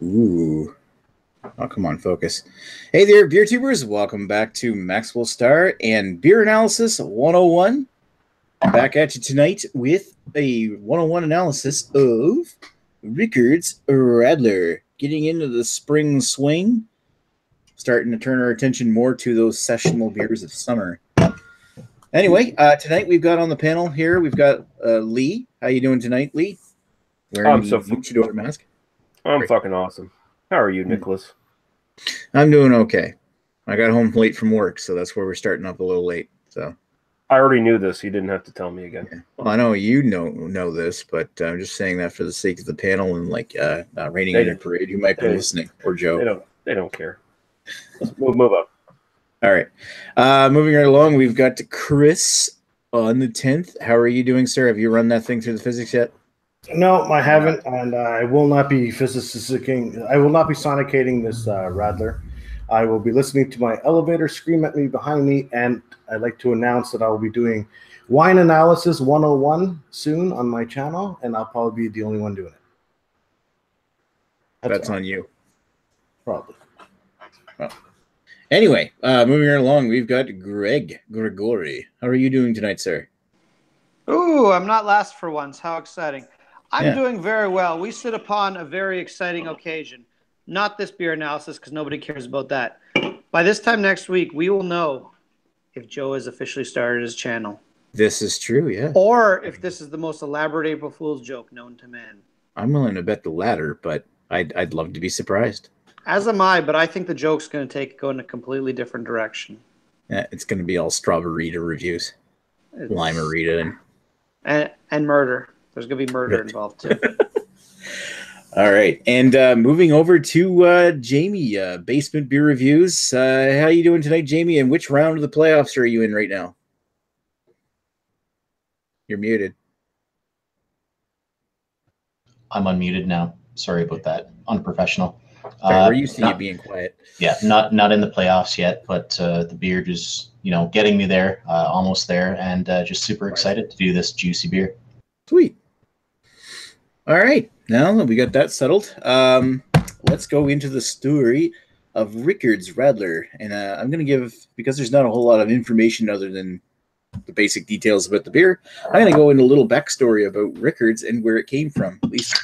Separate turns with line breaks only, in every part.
Ooh. Oh, come on, focus. Hey there, beer tubers. Welcome back to Maxwell Star and Beer Analysis 101. Back at you tonight with a 101 analysis of Rickard's Radler. Getting into the spring swing, starting to turn our attention more to those sessional beers of summer. Anyway, tonight we've got on the panel here, we've got Lee. How you doing tonight, Lee? Wearing the luchador mask.
I'm Great. Fucking awesome. How are you, Nicholas?
I'm doing okay. I got home late from work, so that's where we're starting up a little late. So
I already knew this. You didn't have to tell me again.
Yeah. Well, I know you know this, but I'm just saying that for the sake of the panel and raining in a parade who might be listening, or Joe.
They don't care. Let's move up.
All right. Moving right along, we've got Chris on the 10th. How are you doing, sir? Have you run that thing through the physics yet?
No, I haven't, and I will not be physicing. I will not be sonicating this Radler. I will be listening to my elevator scream at me behind me, and I'd like to announce that I will be doing Wine Analysis 101 soon on my channel, and I'll probably be the only one doing it.
That's on you.
Probably.
Well. Anyway, moving right along, we've got Gregory. How are you doing tonight, sir?
Ooh, I'm not last for once. How exciting. I'm doing very well. We sit upon a very exciting occasion. Not this beer analysis, because nobody cares about that. By this time next week, we will know if Joe has officially started his channel.
This is true, yeah.
Or if this is the most elaborate April Fool's joke known to man.
I'm willing to bet the latter, but I'd love to be surprised.
As am I, but I think the joke's going to go in a completely different direction.
Yeah, it's going to be all Strawberita reviews. Limerita
and murder. There's going to be murder involved, too.
All right. And moving over to Jamie, Basement Beer Reviews. How you doing tonight, Jamie? And which round of the playoffs are you in right now? You're muted.
I'm unmuted now. Sorry about that. Unprofessional.
We're used to you being quiet.
Yeah, not in the playoffs yet, but the beard is, getting me there, almost there, and just super excited to do this juicy beer.
Sweet. All right, now that we got that settled, let's go into the story of Rickard's Radler. And I'm going to give, because there's not a whole lot of information other than the basic details about the beer, I'm going to go into a little backstory about Rickard's and where it came from, at least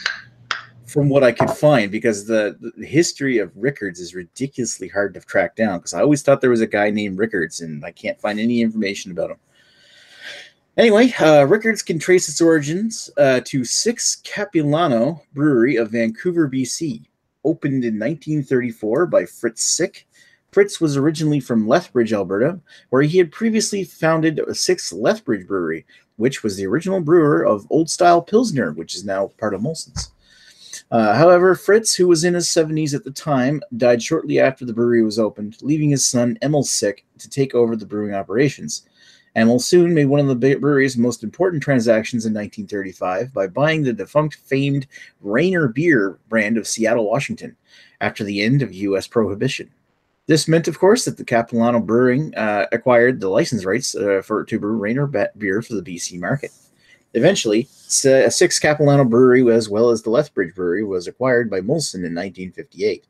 from what I could find, because the history of Rickard's is ridiculously hard to track down, because I always thought there was a guy named Rickard's, and I can't find any information about him. Anyway, Rickard's can trace its origins to Six Capilano Brewery of Vancouver, BC. Opened in 1934 by Fritz Sick. Fritz was originally from Lethbridge, Alberta, where he had previously founded Six Lethbridge Brewery, which was the original brewer of Old Style Pilsner, which is now part of Molson's. However, Fritz, who was in his 70s at the time, died shortly after the brewery was opened, leaving his son Emil Sick to take over the brewing operations. Emil soon made one of the brewery's most important transactions in 1935 by buying the defunct famed Rainer beer brand of Seattle, Washington, after the end of U.S. prohibition. This meant, of course, that the Capilano Brewing acquired the license rights to brew Rainer beer for the BC market. Eventually, Six Capilano Brewery, as well as the Lethbridge Brewery, was acquired by Molson in 1958.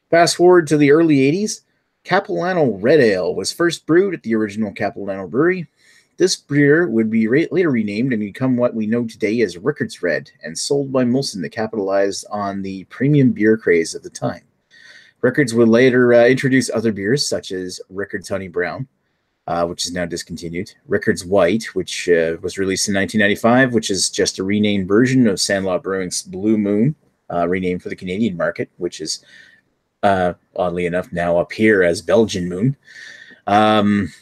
Fast forward to the early 80s, Capilano Red Ale was first brewed at the original Capilano Brewery. This beer would be later renamed and become what we know today as Rickard's Red, and sold by Molson to capitalize on the premium beer craze of the time. Rickard's would later introduce other beers, such as Rickard's Honey Brown, which is now discontinued, Rickard's White, which was released in 1995, which is just a renamed version of Sandlot Brewing's Blue Moon, renamed for the Canadian market, which is oddly enough now up here as Belgian Moon.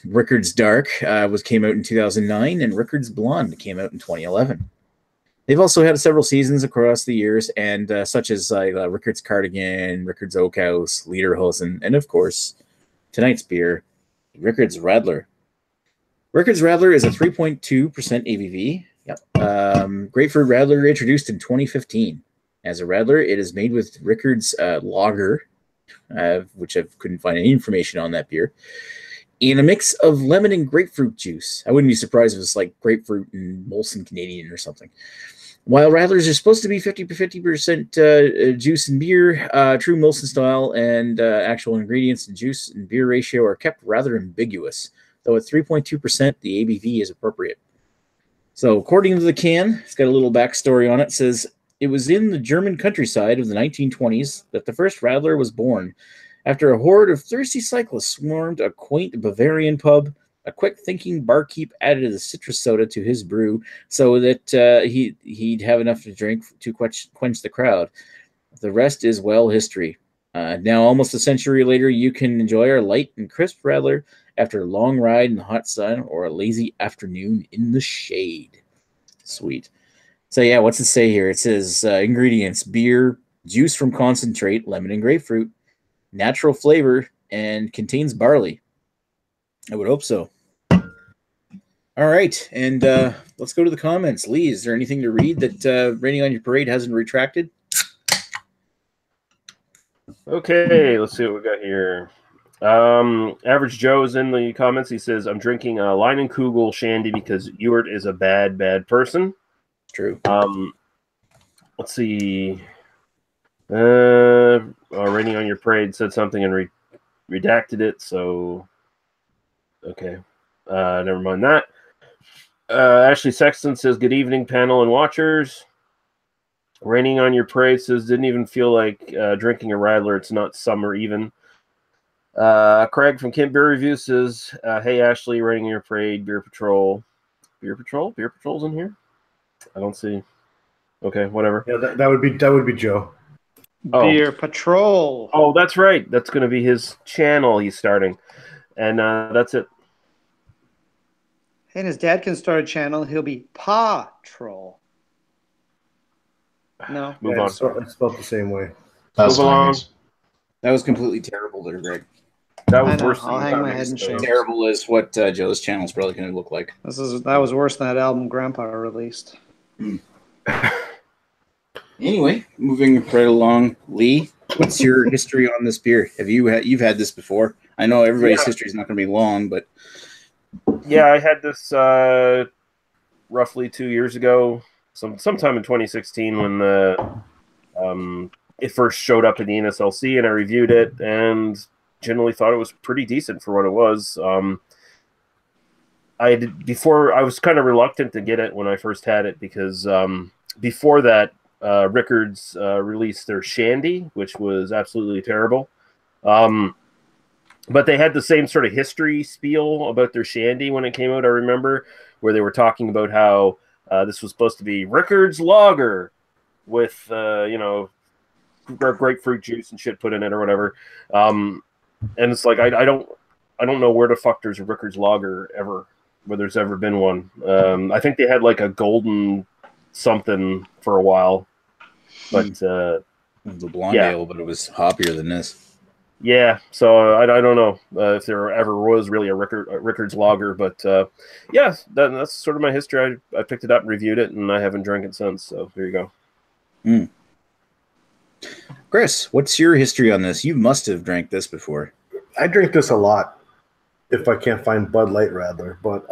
Rickard's Dark came out in 2009, and Rickard's Blonde came out in 2011. They've also had several seasons across the years, and such as Rickard's Cardigan, Rickard's Oak House, Lederhosen, and of course, tonight's beer, Rickard's Radler. Rickard's Radler is a 3.2% ABV. Yep. Grapefruit Radler introduced in 2015. As a Radler, it is made with Rickard's lager, which I couldn't find any information on that beer. in a mix of lemon and grapefruit juice. I wouldn't be surprised if it's like grapefruit and Molson Canadian or something. While Radlers are supposed to be 50% juice and beer, true Molson style and actual ingredients and juice and beer ratio are kept rather ambiguous, though at 3.2%, the ABV is appropriate. So according to the can, it's got a little backstory on it. It says, it was in the German countryside of the 1920s that the first Radler was born. After a horde of thirsty cyclists swarmed a quaint Bavarian pub, a quick-thinking barkeep added a citrus soda to his brew so that he'd have enough to drink to quench the crowd. The rest is, well, history. Now, almost a century later, you can enjoy our light and crisp Radler after a long ride in the hot sun or a lazy afternoon in the shade. Sweet. So, yeah, what's it say here? It says ingredients: beer, juice from concentrate, lemon and grapefruit, natural flavor, and contains barley. I would hope so. All right, and let's go to the comments. Lee, is there anything to read that Raining on Your Parade hasn't retracted?
Okay, let's see what we got here. Average Joe is in the comments. He says, I'm drinking a Leinenkugel Shandy because Ewart is a bad, bad person.
True.
Let's see. Raining on Your Parade said something and redacted it, so okay. Never mind that. Ashley Sexton says, good evening, panel and watchers. Raining on Your Parade says, didn't even feel like drinking a Radler. It's not summer even. Craig from Kent Beer Review says, hey, Ashley, Raining on Your Parade, Beer Patrol. Beer Patrol? Beer Patrol's in here? I don't see. Okay, whatever.
Yeah, that would be Joe.
Beer Patrol.
Oh, that's right. That's going to be his channel he's starting. And that's it.
And his dad can start a channel. He'll be Paw Troll. No.
Move on.
It's spelled the same way.
That's
Move along.
fine.
That was completely terrible there, Greg.
That
I
was
know.
worse.
I'll hang my head in shame.
Terrible is what Joe's channel is probably going to look like.
That was worse than that album Grandpa released.
Anyway, moving right along, Lee, what's your history on this beer? You've had this before? I know everybody's history is not going to be long, but
yeah, I had this roughly 2 years ago, sometime in 2016 when it first showed up in the NSLC, and I reviewed it and generally thought it was pretty decent for what it was. I was kind of reluctant to get it when I first had it because before that, Rickard's released their Shandy, which was absolutely terrible. But they had the same sort of history spiel about their Shandy when it came out, I remember, where they were talking about how this was supposed to be Rickard's lager with, grapefruit juice and shit put in it or whatever. And it's like, I don't know where the fuck there's a Rickard's lager ever, where there's ever been one. I think they had like a golden something for a while, but
the blonde ale, but it was hoppier than this.
Yeah, so I don't know if there ever was really a Rickard's lager, but that's sort of my history. I picked it up and reviewed it, and I haven't drank it since. So there you go.
Chris, what's your history on this? You must have drank this before.
I drink this a lot if I can't find Bud Light Radler, but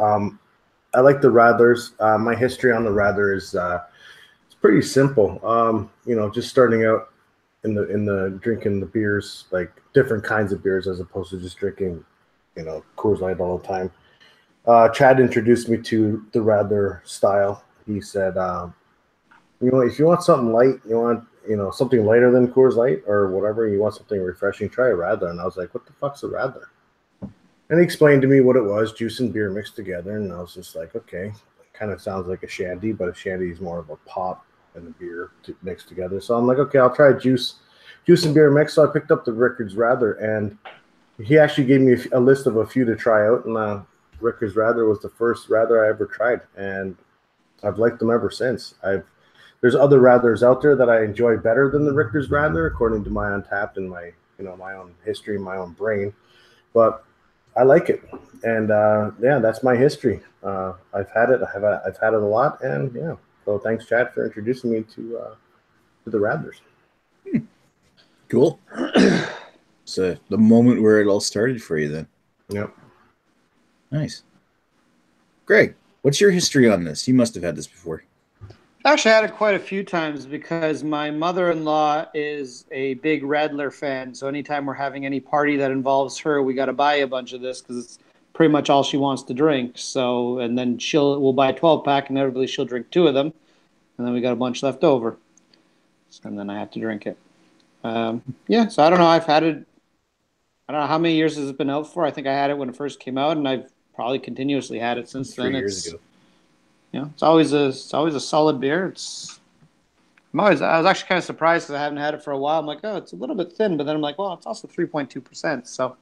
I like the Radlers. My history on the Radler is it's pretty simple. Just starting out in the drinking the beers, like different kinds of beers as opposed to just drinking, Coors Light all the time. Chad introduced me to the Radler style. He said, if you want something light, you want something lighter than Coors Light or whatever, you want something refreshing, try a Radler. And I was like, what the fuck's a Radler? And he explained to me what it was, juice and beer mixed together. And I was just like, okay, kind of sounds like a Shandy, but a Shandy is more of a pop and the beer mixed together. So I'm like, okay, I'll try juice and beer mix. So I picked up the Rickard's Radler, and he actually gave me a list of a few to try out. And Rickard's Radler was the first Radler I ever tried, and I've liked them ever since. There's other Radlers out there that I enjoy better than the Rickard's Radler, according to my Untapped and my my own history, my own brain. But I like it, and that's my history. I've had it. I've had it a lot, and yeah. So thanks, Chad, for introducing me to the Radlers.
Cool. So the moment where it all started for you, then.
Yep.
Nice. Greg, what's your history on this? You must have had this before.
Actually, I had it quite a few times because my mother-in-law is a big Radler fan. So anytime we're having any party that involves her, we got to buy a bunch of this because it's pretty much all she wants to drink. So, and then we'll buy a 12-pack, and inevitably she'll drink 2 of them, and then we got a bunch left over, and then I have to drink it. Yeah, so I don't know. I've had it. I don't know how many years has it been out for. I think I had it when it first came out, and I've probably continuously had it since
3
then.
years ago.
It's always a solid beer. I was actually kind of surprised because I haven't had it for a while. I'm like, oh, it's a little bit thin, but then I'm like, well, it's also 3.2%, so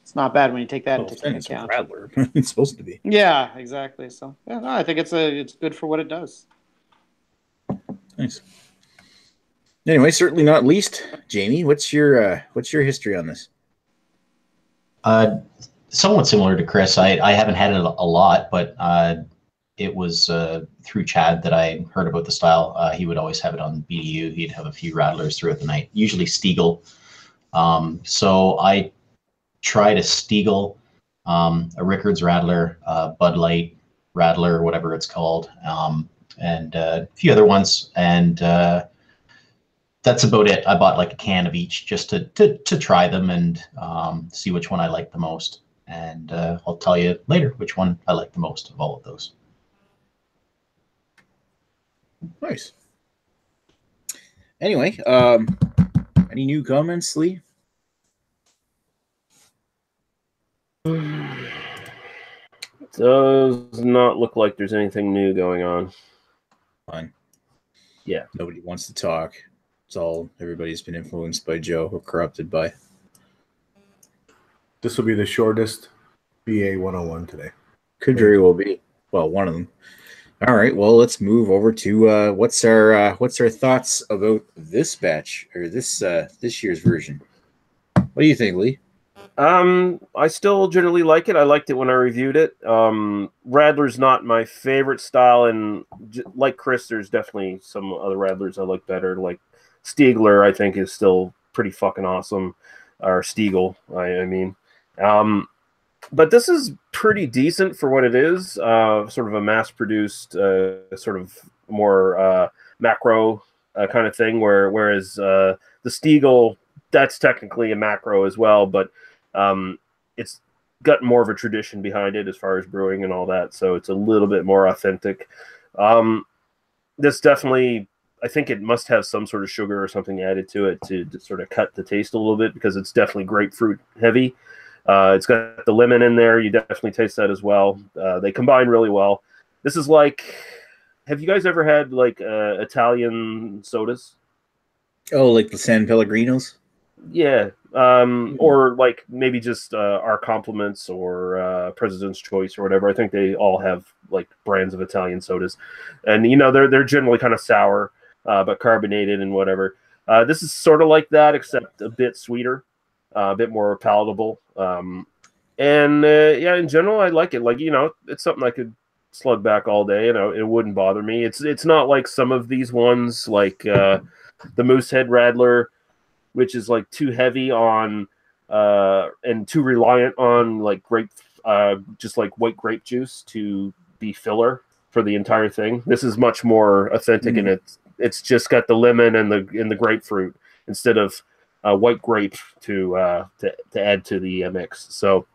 it's not bad when you take that into account.
It's a Radler. It's supposed to be.
Yeah, exactly. So yeah, no, I think it's good for what it does.
Nice. Anyway, certainly not least, Jamie, what's your history on this?
Somewhat similar to Chris. I haven't had it a lot, but it was through Chad that I heard about the style. He would always have it on BDU. He'd have a few Radlers throughout the night, usually Stiegel. So I tried a Stiegel, a Rickard's Radler, Bud Light Radler, whatever it's called, and a few other ones. And that's about it. I bought like a can of each just to try them and see which one I like the most. And I'll tell you later which one I like the most of all of those.
Nice. Anyway, any new comments, Lee?
Does not look like there's anything new going on.
Fine.
Yeah.
Nobody wants to talk. It's all everybody's been influenced by Joe or corrupted by.
This will be the shortest BA 101 today.
Could very well be. Well, one of them. All right. Well, let's move over to what's our thoughts about this batch or this year's version. What do you think, Lee?
I still generally like it. I liked it when I reviewed it. Radler's not my favorite style, and like Chris, there's definitely some other Radlers I like better. Like Stiegler, I think is still pretty fucking awesome, or Stiegel, I mean. But this is pretty decent for what it is. Sort of a mass-produced, sort of more macro kind of thing. Whereas the Stiegel, that's technically a macro as well, but it's got more of a tradition behind it as far as brewing and all that. So it's a little bit more authentic. This definitely, I think it must have some sort of sugar or something added to it to sort of cut the taste a little bit because it's definitely grapefruit heavy. It's got the lemon in there. You definitely taste that as well. They combine really well. This is like, have you guys ever had like Italian sodas?
Oh, like the San Pellegrinos?
Yeah. Or like maybe just Our Compliments or President's Choice or whatever. I think they all have like brands of Italian sodas. And, you know, they're generally kind of sour, but carbonated and whatever. This is sort of like that, except a bit sweeter. A bit more palatable. Yeah, in general, I like it. Like, you know, it's something I could slug back all day, and it wouldn't bother me. It's not like some of these ones, like the Moosehead Radler, which is like too heavy on and too reliant on like just like white grape juice to be filler for the entire thing. This is much more authentic, and it's just got the lemon and the grapefruit instead of white grape to add to the mix. So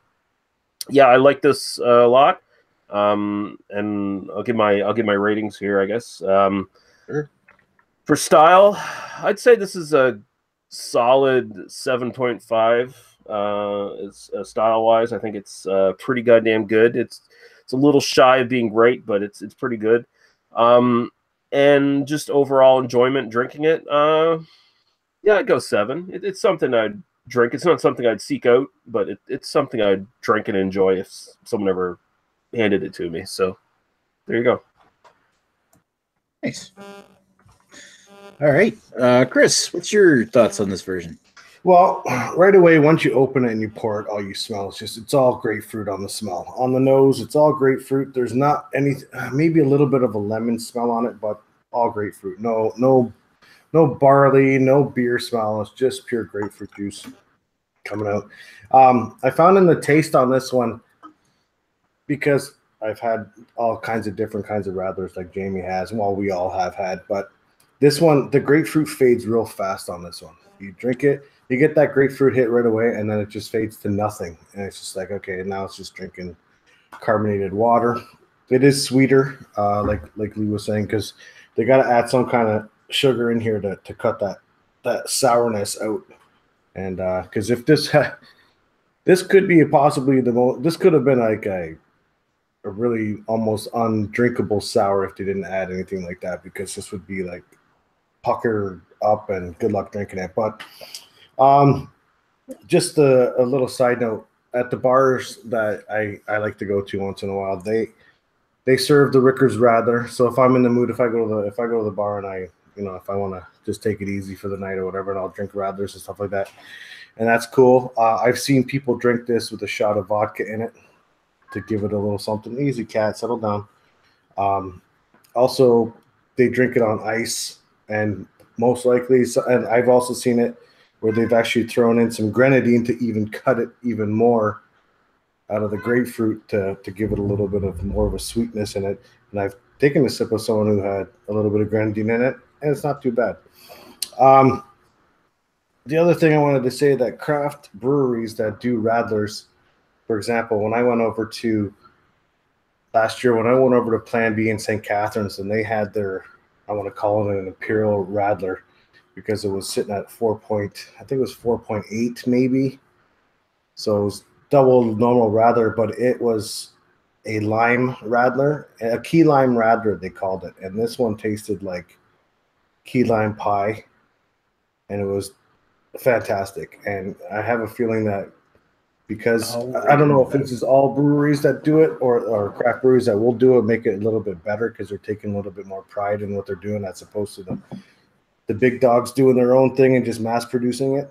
yeah, I like this a lot. And I'll give my ratings here, I guess.
Sure.
For style, I'd say this is a solid 7.5. It's style wise, I think it's pretty goddamn good. It's a little shy of being great, but it's pretty good. And just overall enjoyment drinking it. Yeah, I'd go 7. It's something I'd drink. It's not something I'd seek out, but it's something I'd drink and enjoy if someone ever handed it to me. So there you go.
Nice. All right. Chris, what's your thoughts on this version?
Well, right away, once you open it and you pour it, all you smell is it's all grapefruit on the smell. On the nose, it's all grapefruit. There's not any, maybe a little bit of a lemon smell on it, but all grapefruit. No barley, no beer smell. It's just pure grapefruit juice coming out. I found in the taste on this one, because I've had all kinds of different kinds of Radlers like Jamie has, well, we all have had, but this one, the grapefruit fades real fast on this one. You drink it, you get that grapefruit hit right away, and then it just fades to nothing. And it's just like, okay, now it's just drinking carbonated water. It is sweeter, like Lee was saying, because they got to add some kind of sugar in here to cut that sourness out. And because if this could be possibly this could have been like a really almost undrinkable sour if they didn't add anything like that, because this would be like pucker up and good luck drinking it. But just a little side note, at the bars that I like to go to once in a while, they serve the Rickard's Radler. So if I'm in the mood, if I go to the bar and if I want to just take it easy for the night or whatever, and I'll drink Radlers and stuff like that, and that's cool. I've seen people drink this with a shot of vodka in it to give it a little something. Easy, cat, settle down. Also, they drink it on ice, and most likely, and I've also seen it where they've actually thrown in some grenadine to even cut it even more out of the grapefruit to give it a little bit of more of a sweetness in it. And I've taken a sip of someone who had a little bit of grenadine in it, and it's not too bad. The other thing I wanted to say, that craft breweries that do Radlers, for example, when I went over to Plan B in St. Catharines, and they had their, I want to call it an Imperial Radler, because it was sitting at 4.8 maybe. So it was double normal Radler, but it was a lime Radler, a key lime Radler they called it. And this one tasted like key lime pie, and it was fantastic. And I have a feeling that, because I don't know if this is all breweries that do it or craft breweries that will do it, make it a little bit better, because they're taking a little bit more pride in what they're doing as opposed to the big dogs doing their own thing and just mass producing it.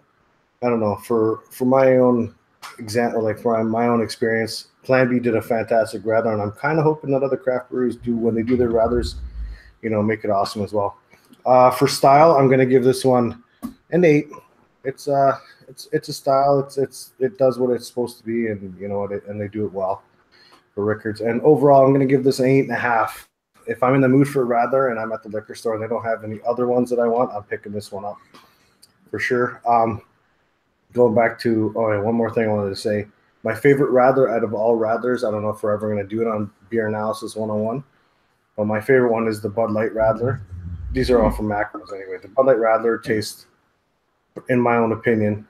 I don't know. For my own example, like for my own experience, Plan B did a fantastic Radler, and I'm kind of hoping that other craft breweries do, when they do their Radlers, make it awesome as well. For style, I'm going to give this one an 8. It's a style. It does what it's supposed to be, and and they do it well for Rickards. And overall, I'm going to give this an 8.5. If I'm in the mood for a Radler and I'm at the liquor store and they don't have any other ones that I want, I'm picking this one up for sure. Going back to one more thing I wanted to say. My favorite Radler out of all Radlers, I don't know if we're ever going to do it on Beer Analysis 101, but my favorite one is the Bud Light Radler. These are all from Macros anyway. The Bud Light Radler tastes, in my own opinion,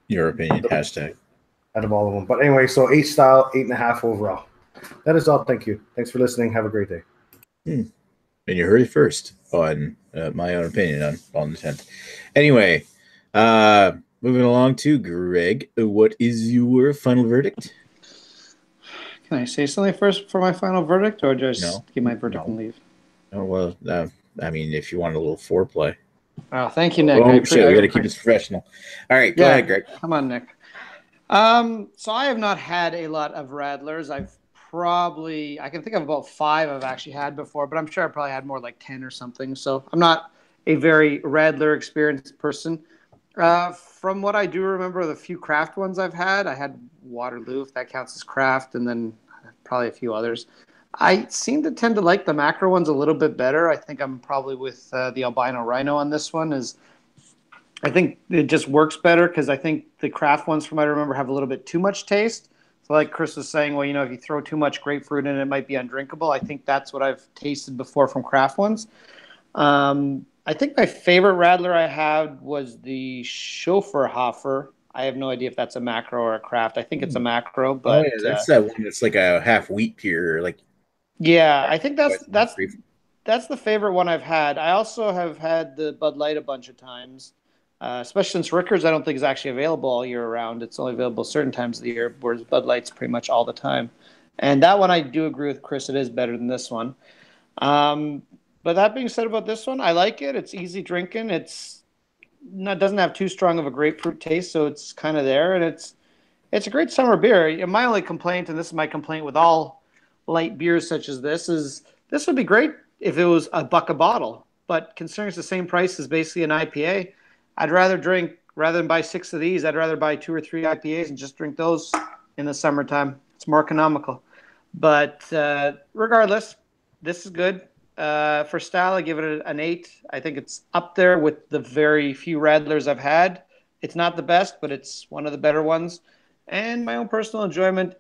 your opinion, hashtag,
out of all of them. But anyway, so 8 style, 8.5 overall. That is all. Thank you. Thanks for listening. Have a great day.
And you heard it first on my own opinion on the 10th. Anyway, moving along to Greg. What is your final verdict?
Can I say something first for my final verdict, or just give my verdict and leave?
Oh, well, I mean, if you want a little foreplay.
Oh, thank you, Nick.
Oh, shit, we got to keep this professional. All right, go ahead, Greg.
Come on, Nick. So I have not had a lot of Radlers. I can think of about 5 I've actually had before, but I'm sure I probably had more like 10 or something. So I'm not a very Radler experienced person. From what I do remember, the few craft ones I've had, I had Waterloo, if that counts as craft, and then probably a few others. I seem to tend to like the macro ones a little bit better. I think I'm probably with the albino rhino on this one. I think it just works better, because I think the craft ones, from what I remember, have a little bit too much taste. So like Chris was saying, well, if you throw too much grapefruit in it, it might be undrinkable. I think that's what I've tasted before from craft ones. I think my favorite Radler I had was the Schofferhofer. I have no idea if that's a macro or a craft. I think it's a macro, but
that's that one that's like a half wheat beer, like.
Yeah, I think that's the favorite one I've had. I also have had the Bud Light a bunch of times, especially since Rickard's I don't think is actually available all year round. It's only available certain times of the year, whereas Bud Light's pretty much all the time. And that one I do agree with Chris. It is better than this one. But that being said about this one, I like it. It's easy drinking. It doesn't have too strong of a grapefruit taste, so it's kind of there. And it's a great summer beer. My only complaint, and this is my complaint with all light beers such as this would be great if it was $1 a bottle, but considering it's the same price as basically an IPA, rather than buy 6 of these, I'd rather buy 2 or 3 IPAs and just drink those in the summertime. It's more economical. But regardless, this is good. For style, I give it an 8. I think it's up there with the very few Radlers I've had. It's not the best, but it's one of the better ones. And my own personal enjoyment,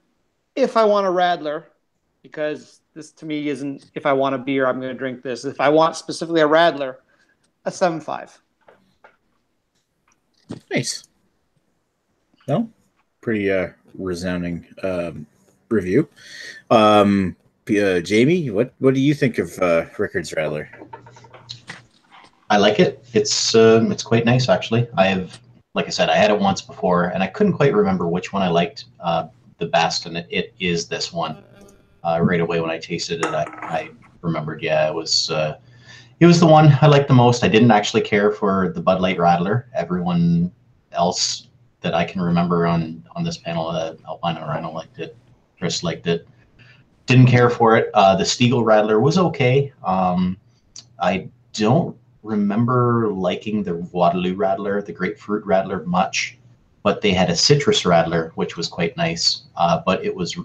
if I want a Radler, because this to me isn't if I want a beer, I'm going to drink this. If I want specifically a Radler, a 7.5.
Nice. No, pretty resounding review. Jamie, what do you think of Rickard's Radler?
I like it. It's quite nice actually. Like I said, I had it once before, and I couldn't quite remember which one I liked the best, and it is this one. Right away when I tasted it, I remembered. Yeah, it was the one I liked the most. I didn't actually care for the Bud Light Radler. Everyone else that I can remember on this panel, Alpine and Rhino liked it. Chris liked it. Didn't care for it. The Stiegl Radler was okay. I don't remember liking the Waterloo Radler, the Grapefruit Radler much, but they had a Citrus Radler, which was quite nice. But it was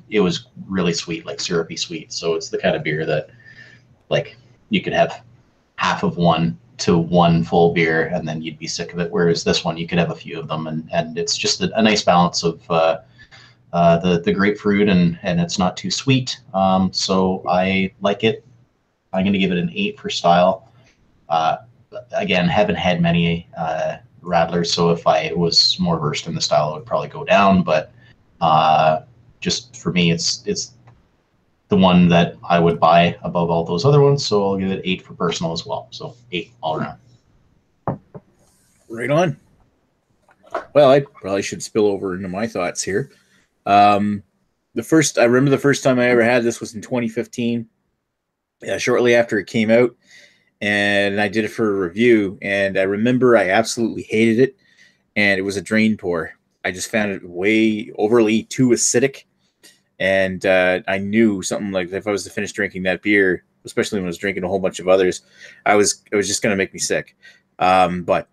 really sweet, like syrupy sweet. So it's the kind of beer that, like, you could have half of one to one full beer and then you'd be sick of it. Whereas this one, you could have a few of them, and it's just a nice balance of the grapefruit and it's not too sweet. So I like it. I'm going to give it an 8 for style. Again, haven't had many Radlers, so if I was more versed in the style, it would probably go down. But just for me, it's the one that I would buy above all those other ones. So I'll give it 8 for personal as well. So 8 all around.
Right on. Well, I probably should spill over into my thoughts here. I remember the first time I ever had this was in 2015, shortly after it came out, and I did it for a review. And I remember I absolutely hated it, and it was a drain pour. I just found it way overly too acidic, and I knew something like if I was to finish drinking that beer, especially when I was drinking a whole bunch of others, it was just going to make me sick. But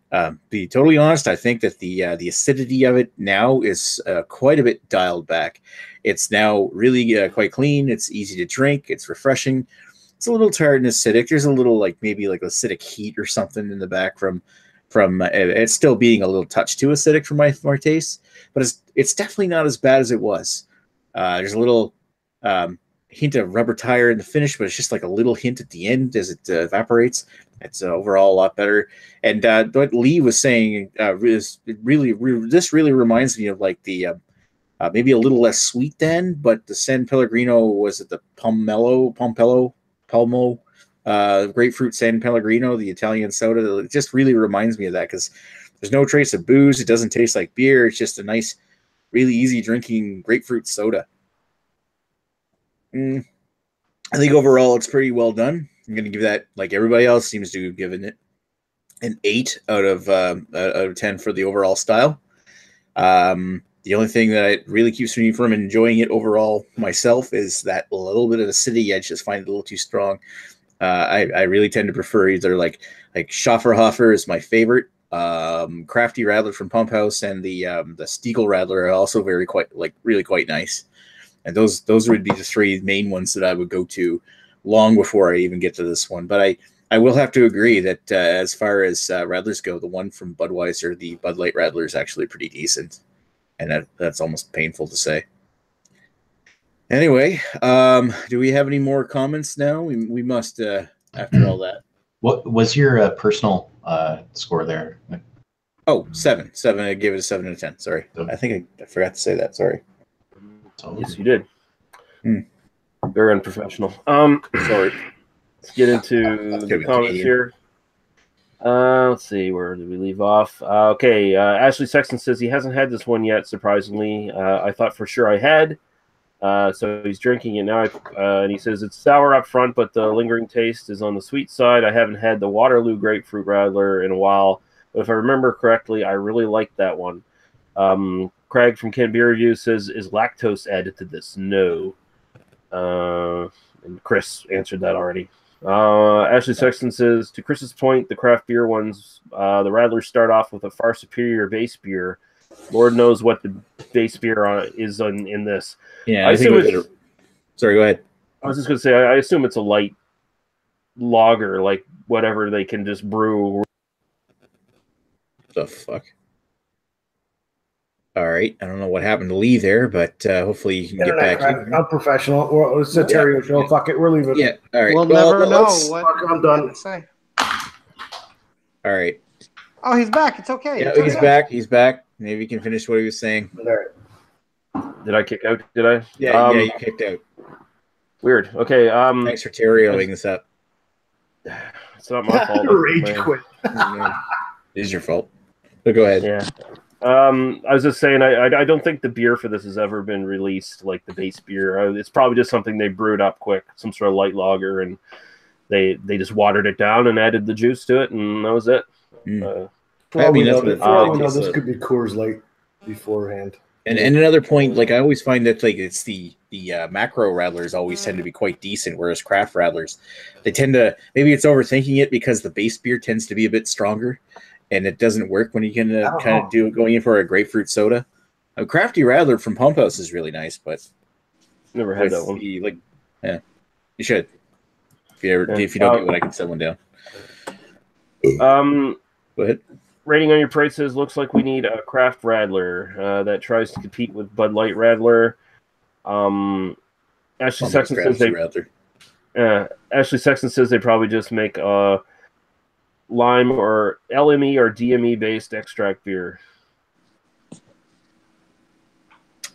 be totally honest, I think that the acidity of it now is quite a bit dialed back. It's now really quite clean. It's easy to drink. It's refreshing. It's a little tart and acidic. There's a little maybe acidic heat or something in the back from it's still being a little touch too acidic for my taste, but it's definitely not as bad as it was. There's a little hint of rubber tire in the finish, but it's just like a little hint at the end as it evaporates. It's overall a lot better. And what Lee was saying this really reminds me of like the maybe a little less sweet then, but the San Pellegrino, was it the Palmo grapefruit San Pellegrino, the Italian soda? It just really reminds me of that because there's no trace of booze. It doesn't taste like beer. It's just a nice, really easy drinking grapefruit soda. I think overall it's pretty well done. I'm going to give that, like everybody else seems to have given it, an 8 out of 10 for the overall style. The only thing that it really keeps me from enjoying it overall myself is that little bit of acidity. I just find it a little too strong. I really tend to prefer either like Schafferhofer is my favorite. Crafty Radler from Pump House and the Stiegl Radler are also really quite nice. And those would be the 3 main ones that I would go to long before I even get to this one. But I will have to agree that as far as Radlers go, the one from Budweiser, the Bud Light Radler, is actually pretty decent. And that's almost painful to say. Anyway, do we have any more comments now? We must, after all that.
What was your personal score there?
Oh, 7. I gave it a 7 out of 10. Sorry. I think I forgot to say that. Sorry.
Yes, you did. Very unprofessional.
Sorry.
Let's get into the comments here. Let's see, where did we leave off? Okay, Ashley Sexton says he hasn't had this one yet, surprisingly. I thought for sure I had. So he's drinking it now, and he says it's sour up front, but the lingering taste is on the sweet side. I haven't had the Waterloo Grapefruit Radler in a while, but if I remember correctly, I really liked that one. Craig from Ken Beer Review says, is lactose added to this? No. And Chris answered that already. Ashley Sexton says, to Chris's point, the craft beer ones, the Radlers start off with a far superior base beer. Lord knows what the base beer is in this.
Yeah, I think Sorry, go ahead.
I was just going to say, I assume it's a light lager, like whatever they can just brew.
The fuck? All right. I don't know what happened to Lee there, but hopefully you can get back in.
I'm professional. It's a Terrio show. Fuck it. We're leaving.
Yeah. All right.
We'll never know what
I'm done.
to say.
All right.
Oh, he's back. It's okay.
Yeah,
It's
he's
okay.
back. He's back. Maybe he can finish what he was saying.
All right.
Did I kick out? Did I?
Yeah, you kicked out.
Weird. Okay.
Thanks for Terrioing this up.
It's not my fault.
Rage quit.
It is your fault. But go ahead.
Yeah. I was just saying, I don't think the beer for this has ever been released, like the base beer. It's probably just something they brewed up quick, some sort of light lager, and they just watered it down and added the juice to it, and that was it.
I mean, that's what
this could be Coors Light beforehand.
And another point, like I always find that like it's the macro rattlers always tend to be quite decent, whereas craft rattlers, they tend to, maybe it's overthinking it because the base beer tends to be a bit stronger, and it doesn't work when you can kind of do going in for a grapefruit soda. A crafty rattler from Pump House is really nice, but
never had that one.
Yeah, you should. If you don't get one, I can send one down. Go ahead.
Rating on your prices looks like we need a craft Radler that tries to compete with Bud Light Radler. Ashley Sexton says Ashley Sexton says they probably just make lime or LME or DME based extract beer.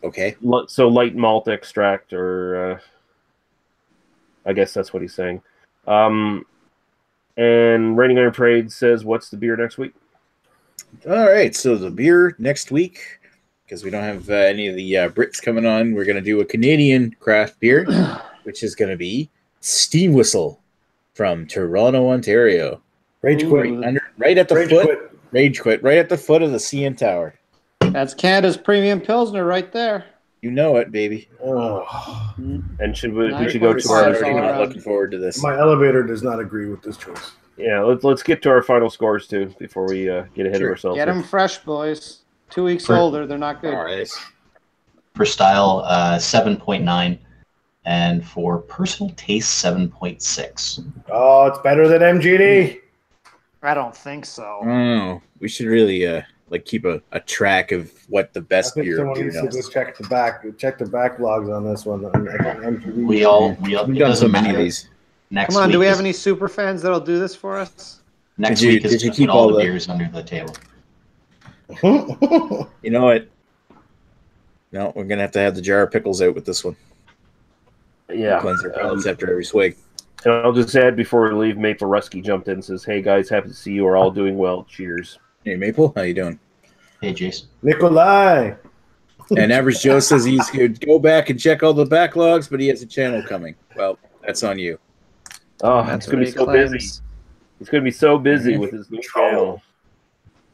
Okay.
So light malt extract, or I guess that's what he's saying. And Rating on your parade says, "What's the beer next week?"
All right, so the beer next week, because we don't have any of the Brits coming on, we're going to do a Canadian craft beer, which is going to be Steam Whistle from Toronto, Ontario.
Rage quit.
Right at the foot. Rage quit. Right at the foot of the CN Tower.
That's Canada's premium Pilsner right there.
You know it, baby.
Oh.
And should we should
Go
go
to
to our...
I'm not looking forward to this.
My elevator does not agree with this choice.
Yeah, let's get to our final scores, too, before we get ahead of ourselves.
Get them fresh, boys. 2 weeks older. They're not good.
All right.
For style, 7.9. And for personal taste, 7.6.
Oh, it's better than MGD.
I don't think so.
Oh, we should really keep a track of what the best beer
needs to go check the backlogs on this one.
We all
We've done so many of these.
Next
Come on,
week
do we have any super fans that'll do this for us?
Next week is to keep all the beers under the table.
You know what? No, we're gonna have to have the jar of pickles out with this one.
Yeah.
Cleanse our palates after every swig.
And I'll just add before we leave, Maple Rusky jumped in and says, "Hey guys, happy to see you are all doing well. Cheers."
Hey Maple, how you doing?
Hey Jason.
Nikolai.
And Average Joe says he's going to go back and check all the backlogs, but he has a channel coming. Well, that's on you.
Oh, it's going to be so busy. He's going to be so busy with his new channel.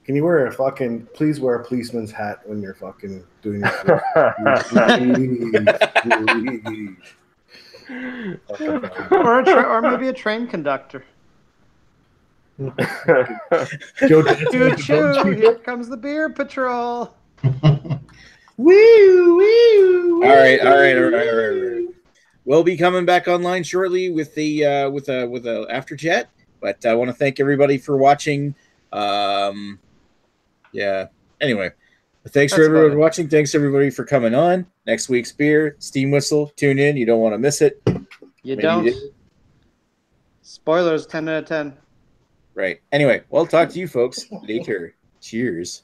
Can you please wear a policeman's hat when you're fucking doing your
or maybe a train conductor. Choo-choo, here comes the beer patrol.
Woo!
All right. We'll be coming back online shortly with the with a after chat. But I want to thank everybody for watching. Yeah. Anyway, thanks for everyone watching. Thanks everybody for coming on. Next week's beer, Steam Whistle. Tune in. You don't want to miss it.
You don't. Spoilers. 10 out of 10.
Right. Anyway, we'll talk to you folks later. Cheers.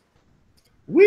Wee.